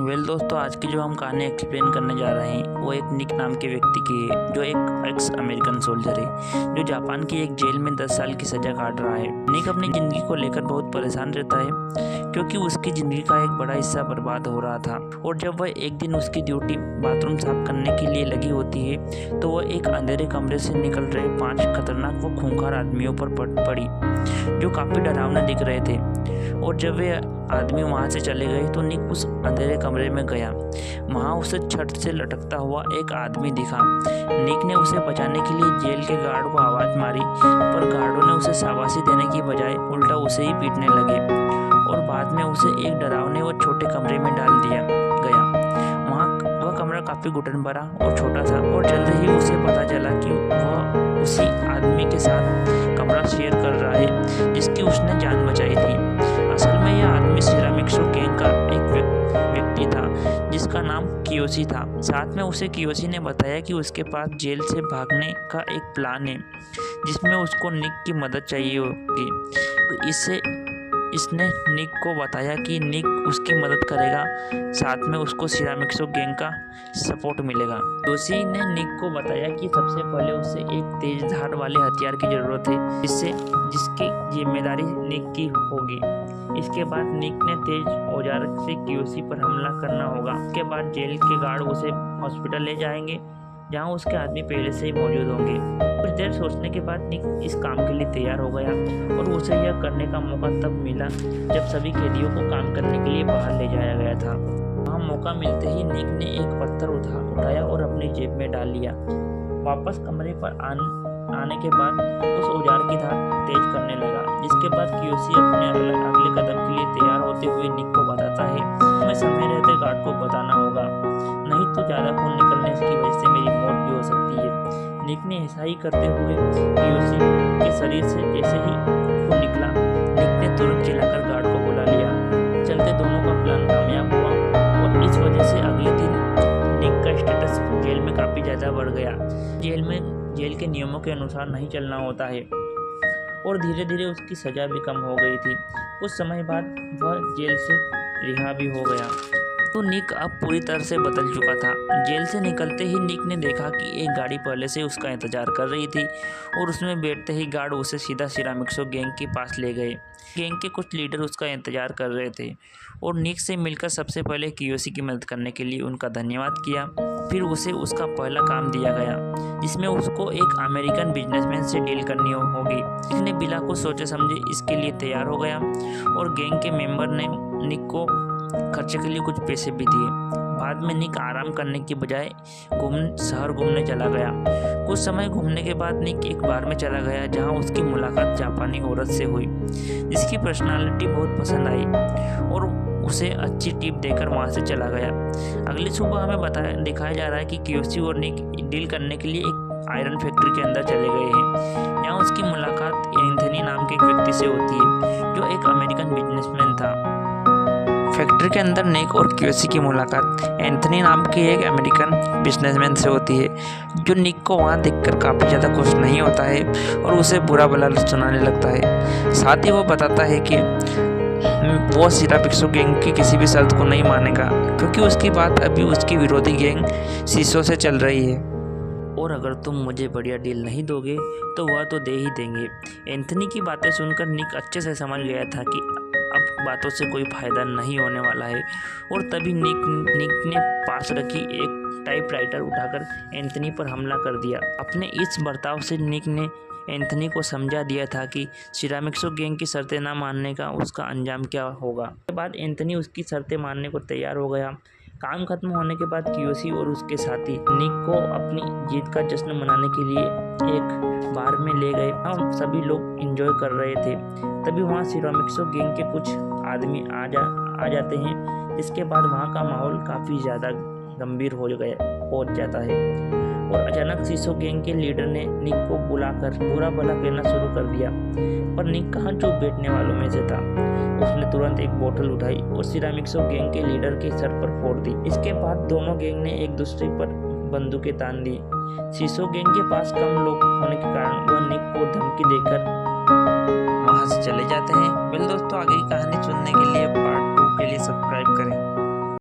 दोस्तों, आज की जो हम कहानी एक्सप्लेन करने जा रहे हैं वो एक निक नाम के व्यक्ति की है, जो एक एक्स अमेरिकन सोल्जर है जो जापान की एक जेल में 10 साल की सजा काट रहा है। निक अपनी ज़िंदगी को लेकर बहुत परेशान रहता है क्योंकि उसकी ज़िंदगी का एक बड़ा हिस्सा बर्बाद हो रहा था। और जब वह एक दिन उसकी ड्यूटी बाथरूम साफ करने के लिए लगी होती है तो वह एक अंधेरे कमरे से निकल रहे 5 खतरनाक व खूंखार आदमियों पर पड़ी जो काफ़ी डरावना दिख रहे थे। और जब वे आदमी वहां से चले गए तो निक उस अंधेरे कमरे में गया। वहां उसे छत से लटकता हुआ एक आदमी दिखा। निक ने उसे बचाने के लिए जेल के गार्ड को आवाज़ मारी, पर गार्डों ने उसे शाबाशी देने की बजाय उल्टा उसे ही पीटने लगे और बाद में उसे एक डरावने व छोटे कमरे में डाल दिया गया। वहाँ वह कमरा काफ़ी घुटन भरा और छोटा था और जल्द ही उसे पता चला कि वह उसी आदमी के साथ कमरा शेयर कर रहा है जिसकी उसने जान बचाई थी। असल में यह आदमी सिरामिक्सो गैंग का एक व्यक्ति था जिसका नाम कियोशी था। साथ में उसे कियोशी ने बताया कि उसके पास जेल से भागने का एक प्लान है जिसमें उसको निक की मदद चाहिए होगी। तो इसने निक को बताया कि निक उसकी मदद करेगा, साथ में उसको सिरामिक्सो गैंग का सपोर्ट मिलेगा। कियोशी ने निक को बताया कि सबसे पहले उसे एक तेज धार वाले हथियार की ज़रूरत है जिसकी जिम्मेदारी निक की होगी। इसके बाद निक ने तेज औजार से कियोशी पर हमला करना होगा। इसके बाद जेल के गार्ड उसे हॉस्पिटल ले जाएंगे जहां उसके आदमी पहले से ही मौजूद होंगे। कुछ देर सोचने के बाद निक इस काम के लिए तैयार हो गया और उसे यह करने का मौका तब मिला जब सभी कैदियों को काम करने के लिए बाहर ले जाया गया था। वहाँ मौका मिलते ही निक ने एक पत्थर उठाया और अपनी जेब में डाल लिया। वापस कमरे पर आने के बाद उस औजार की धार तेज करने लगा, जिसके बाद कियोशी अपने अगले कदम के लिए तैयार होते हुए निक को बताता है हमें समय रहते गार्ड को बताना होगा, नहीं तो ज़्यादा खून निकलने की वजह से मेरी मौत भी हो सकती है। निक ने ऐसा ही करते हुए कियोशी के शरीर से जैसे ही खून निकला, निक ने तुरंत चिल्लाकर गार्ड को बुला लिया। चलते दोनों का प्लान कामयाब हुआ और इस वजह से अगले दिन निक का स्टेटस जेल में काफ़ी ज़्यादा बढ़ गया। जेल के नियमों के अनुसार नहीं चलना होता है और धीरे धीरे उसकी सज़ा भी कम हो गई थी। कुछ समय बाद वह जेल से रिहा भी हो गया। तो निक अब पूरी तरह से बदल चुका था। जेल से निकलते ही निक ने देखा कि एक गाड़ी पहले से उसका इंतजार कर रही थी और उसमें बैठते ही गार्ड उसे सीधा सिरामिक्सो गैंग के पास ले गए। गैंग के कुछ लीडर उसका इंतजार कर रहे थे और निक से मिलकर सबसे पहले कियोशी की मदद करने के लिए उनका धन्यवाद किया। फिर उसे उसका पहला काम दिया गया जिसमें उसको एक अमेरिकन बिजनेसमैन से डील करनी होगी। निक ने बिना कुछ सोचे समझे इसके लिए तैयार हो गया और गैंग के मेंबर ने निक को खर्चे के लिए कुछ पैसे भी दिए। बाद में निक आराम करने की बजाय शहर घूमने चला गया। कुछ समय घूमने के बाद निक एक बार में चला गया जहां उसकी मुलाकात जापानी औरत से हुई जिसकी पर्सनालिटी बहुत पसंद आई और उसे अच्छी टिप देकर वहां से चला गया। अगली सुबह हमें दिखाया जा रहा है कि कियोशी और निक डील करने के लिए एक आयरन फैक्ट्री के अंदर चले गए हैं। यहाँ उसकी मुलाकात एंथनी नाम के एक व्यक्ति से होती है जो एक अमेरिकन बिजनेसमैन था। फैक्ट्री के अंदर निक और कियोशी की मुलाकात एंथनी नाम के एक अमेरिकन बिजनेसमैन से होती है जो निक को वहाँ देखकर काफ़ी ज़्यादा खुश नहीं होता है और उसे बुरा भला सुनाने लगता है। साथ ही वो बताता है कि वो सिरामिक्सो गैंग की किसी भी शर्त को नहीं मानेगा क्योंकि उसकी बात अभी उसकी विरोधी गैंग शीशों से चल रही है और अगर तुम मुझे बढ़िया डील नहीं दोगे तो वह तो दे ही देंगे। एंथनी की बातें सुनकर निक अच्छे से समझ गया था कि अब बातों से कोई फायदा नहीं होने वाला है और तभी निक ने पास रखी एक टाइपराइटर उठाकर एंथनी पर हमला कर दिया। अपने इस बर्ताव से निक ने एंथनी को समझा दिया था कि सिरामिक्सो गैंग की शर्तें ना मानने का उसका अंजाम क्या होगा। उसके बाद एंथनी उसकी शर्तें मानने को तैयार हो गया। काम खत्म होने के बाद कियोशी और उसके साथी निक को अपनी जीत का जश्न मनाने के लिए एक बार में ले गए। हम सभी लोग एंजॉय कर रहे थे। तभी वहाँ सिरामिक्सो गैंग के कुछ आदमी आ जाते हैं, जिसके बाद वहाँ का माहौल काफ़ी ज़्यादा गंभीर हो जाता है और अचानक शीशो गैंग के लीडर ने निक को बुलाकर बुरा भला कहना शुरू कर दिया। पर निक कहाँ चुप बैठने वालों में से था। उसने तुरंत एक बोतल उठाई और सिरामिक्सो गैंग के लीडर के सर पर फोड़ दी। इसके बाद दोनों गैंग ने एक दूसरे पर बंदूकें तान दी। शीशो गैंग के पास कम लोग होने के कारण वह निक को धमकी देकर वहां से चले जाते हैं। दोस्तों, आगे की कहानी सुनने के लिए पार्ट 2 के लिए सब्सक्राइब करें।